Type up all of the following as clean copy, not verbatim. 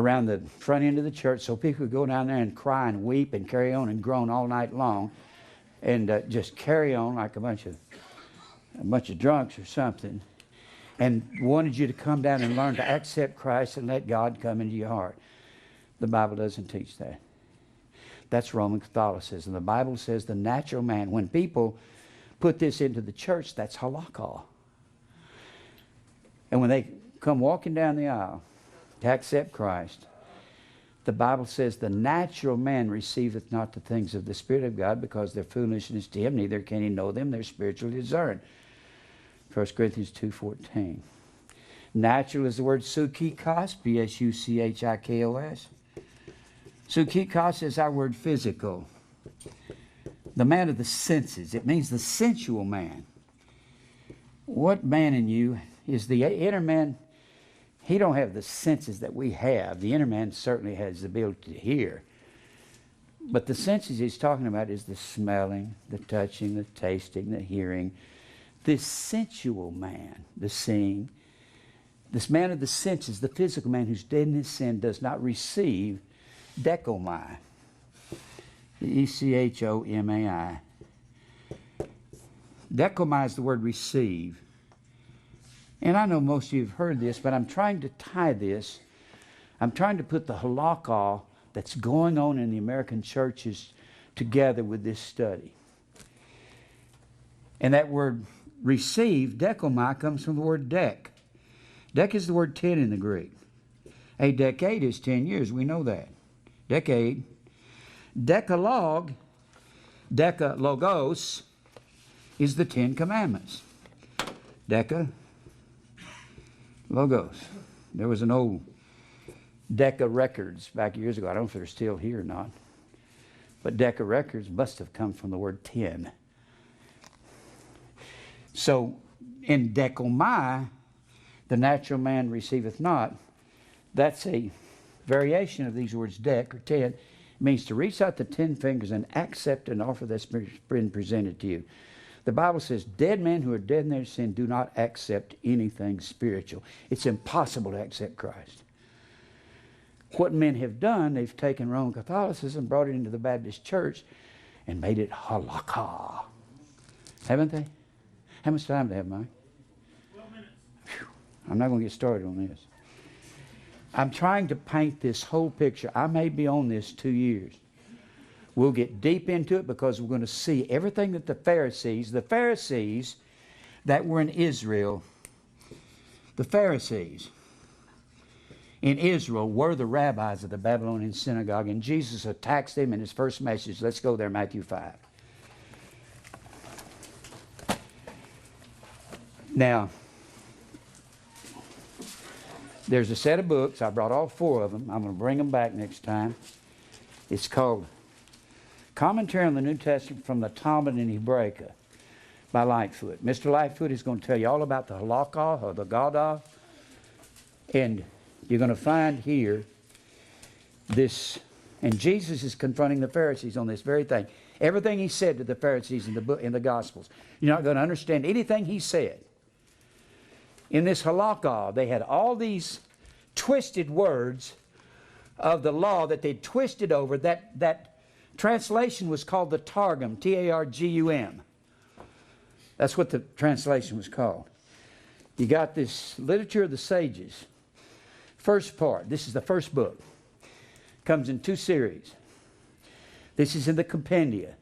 around the front end of the church so people could go down there and cry and weep and carry on and groan all night long and just carry on like a bunch of drunks or something, and wanted you to come down and learn to accept Christ and let God come into your heart. The Bible doesn't teach that. That's Roman Catholicism. The Bible says the natural man, when people put this into the church, that's halakah. And when they come walking down the aisle to accept Christ, the Bible says the natural man receiveth not the things of the Spirit of God because they're foolishness to him, neither can he know them, they're spiritually discerned. 1 Corinthians 2:14. Natural is the word suchikos, P-S-U-C-H-I-K-O-S. Suchikos is our word physical. The man of the senses. It means the sensual man. What man in you is the inner man? He don't have the senses that we have. The inner man certainly has the ability to hear. But the senses he's talking about is the smelling, the touching, the tasting, the hearing. This sensual man, the seeing, this man of the senses, the physical man who's dead in his sin, does not receive dechomai. E-C-H-O-M-A-I. Dechomai is the word receive. And I know most of you have heard this, but I'm trying to tie this. I'm trying to put the halakah that's going on in the American churches together with this study. And that word receive, dechomai, comes from the word dek. Dek is the word 10 in the Greek. A decade is 10 years. We know that. Decade. Decalogue, decalogos, is the 10 Commandments. Decalogos. There was an old Decca Records back years ago. I don't know if they're still here or not. But Decca Records must have come from the word 10. So, in dechomai, the natural man receiveth not. That's a variation of these words, dek or 10. It means to reach out the 10 fingers and accept an offer that's been presented to you. The Bible says dead men who are dead in their sin do not accept anything spiritual. It's impossible to accept Christ. What men have done, they've taken Roman Catholicism, brought it into the Baptist church, and made it halakah. Haven't they? How much time do they have, Mike? 12 minutes. Whew. I'm not going to get started on this. I'm trying to paint this whole picture. I may be on this 2 years. We'll get deep into it because we're going to see everything that the Pharisees that were in Israel, the Pharisees in Israel were the rabbis of the Babylonian synagogue, and Jesus attacks them in his first message. Let's go there, Matthew 5. Now, there's a set of books. I brought all 4 of them. I'm going to bring them back next time. It's called Commentary on the New Testament from the Talmud in Hebraica by Lightfoot. Mr. Lightfoot is going to tell you all about the halakah or the gadah. And you're going to find here this, and Jesus is confronting the Pharisees on this very thing. Everything he said to the Pharisees in the book, in the Gospels, you're not going to understand anything he said. In this halakah, they had all these twisted words of the law that they twisted over. That translation was called the Targum, T-A-R-G-U-M. That's what the translation was called. You got this literature of the sages. First part, this is the first book. Comes in 2 series. This is in the Compendia.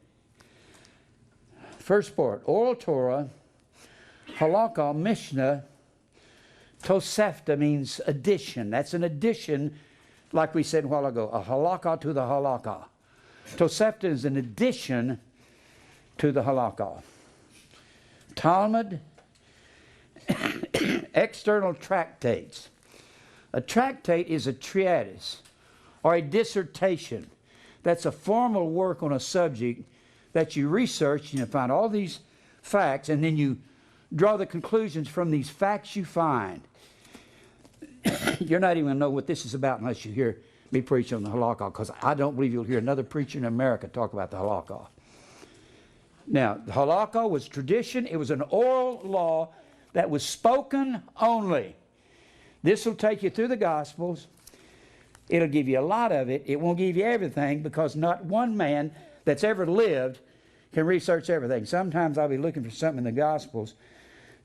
First part, Oral Torah, Halakha, Mishnah, Tosefta means addition. That's an addition, like we said a while ago, a halakha to the halakha. Tosefta is an addition to the halakha. Talmud, external tractates. A tractate is a treatise or a dissertation. That's a formal work on a subject that you research and you find all these facts, and then you draw the conclusions from these facts you find. You're not even going to know what this is about unless you hear me preach on the halakha, because I don't believe you'll hear another preacher in America talk about the halakha. Now, the halakha was tradition. It was an oral law that was spoken only. This will take you through the Gospels. It'll give you a lot of it. It won't give you everything, because not one man that's ever lived can research everything. Sometimes I'll be looking for something in the Gospels,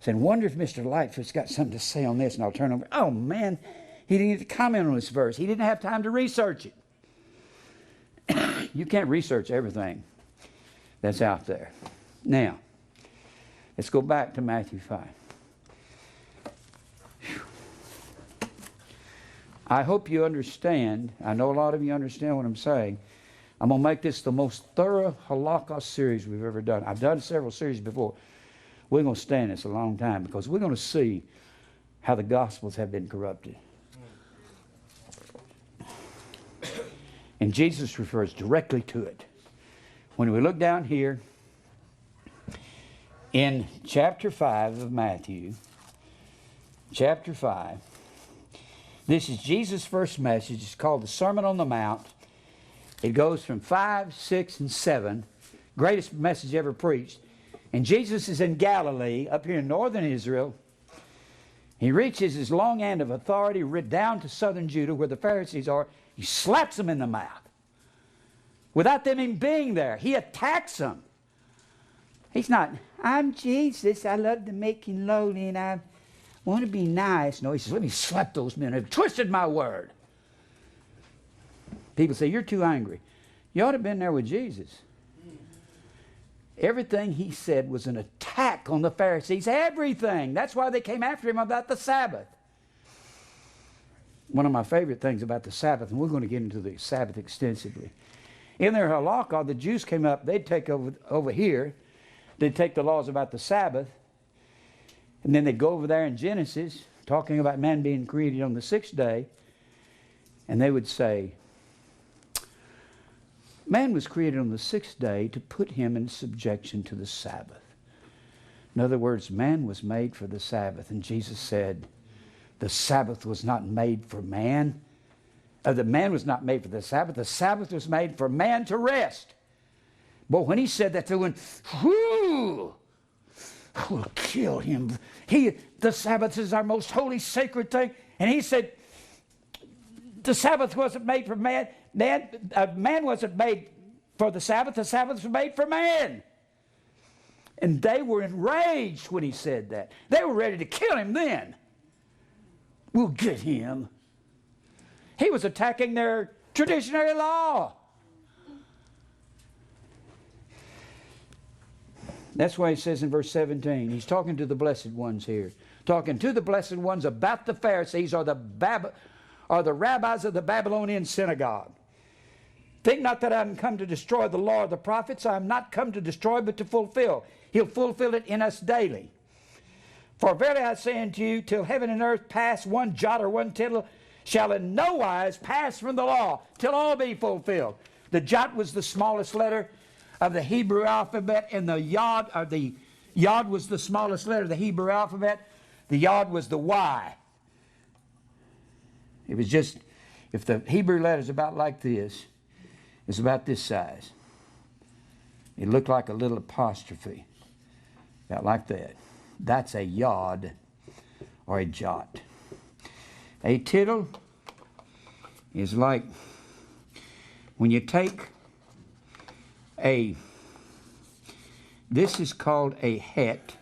saying, wonder if Mr. Lightfoot's got something to say on this, and I'll turn over. Oh, man, he didn't get to comment on this verse. He didn't have time to research it. You can't research everything that's out there. Now, let's go back to Matthew 5. I hope you understand. I know a lot of you understand what I'm saying. I'm going to make this the most thorough halakha series we've ever done. I've done several series before. We're going to stay in this a long time, because we're going to see how the Gospels have been corrupted. And Jesus refers directly to it. When we look down here in chapter 5 of Matthew, chapter 5, this is Jesus' first message. It's called the Sermon on the Mount. It goes from 5, 6, and 7. Greatest message ever preached. And Jesus is in Galilee, up here in northern Israel. He reaches his long end of authority down to southern Judah, where the Pharisees are. He slaps them in the mouth. Without them even being there, he attacks them. He's not, I'm Jesus, I love to make him lowly, and I want to be nice. No, he says, let me slap those men. They've twisted my word. People say, you're too angry. You ought to have been there with Jesus. Everything he said was an attack on the Pharisees. Everything. That's why they came after him about the Sabbath. One of my favorite things about the Sabbath, and we're going to get into the Sabbath extensively. In their halakha, the Jews came up, they'd take over here, they'd take the laws about the Sabbath, and then they'd go over there in Genesis, talking about man being created on the sixth day, and they would say, man was created on the sixth day to put him in subjection to the Sabbath. In other words, man was made for the Sabbath, and Jesus said, the Sabbath was not made for man. The man was not made for the Sabbath was made for man to rest. But when he said that, they went, whoo, we'll kill him. The Sabbath is our most holy, sacred thing. And he said, the Sabbath wasn't made for man. Man wasn't made for the Sabbath was made for man. And they were enraged when he said that. They were ready to kill him then. We'll get him. He was attacking their traditionary law. That's why he says in verse 17, he's talking to the blessed ones here. Talking to the blessed ones about the Pharisees or the rabbis of the Babylonian synagogue. Think not that I am come to destroy the law of the prophets. I am not come to destroy, but to fulfill. He'll fulfill it in us daily. For verily I say unto you, till heaven and earth pass, one jot or one tittle shall in no wise pass from the law, till all be fulfilled. The jot was the smallest letter of the Hebrew alphabet, and the yod was the smallest letter of the Hebrew alphabet. The yod was the Y. It was just, if the Hebrew letter's about like this, it's about this size. It looked like a little apostrophe, about like that. That's a yod or a jot. A tittle is like when you take this is called a het.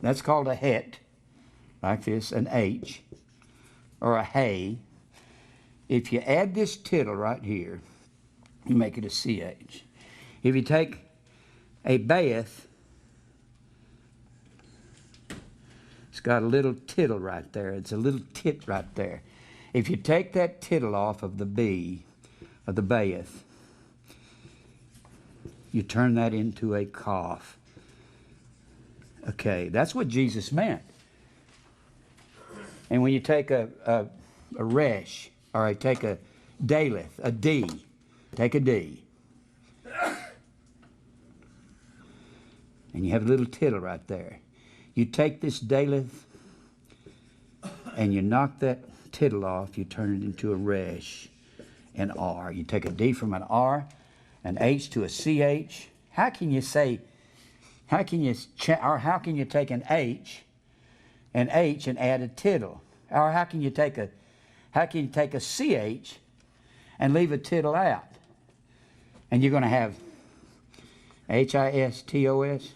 That's called a het, like this, an H, or a hay. If you add this tittle right here, you make it a CH. If you take a bath, it's got a little tittle right there. It's a little tit right there. If you take that tittle off of the B, of the bath, you turn that into a cough. Okay, that's what Jesus meant. And when you take a resh, or I take a daleth, a D, take a D, and you have a little tittle right there. You take this daleth and you knock that tittle off, you turn it into a resh, an R. You take a D from an R, an H to a CH. How can you take an H and add a tittle? Or how can you take How can you take a CH and leave a tittle out? And you're going to have HISTOS.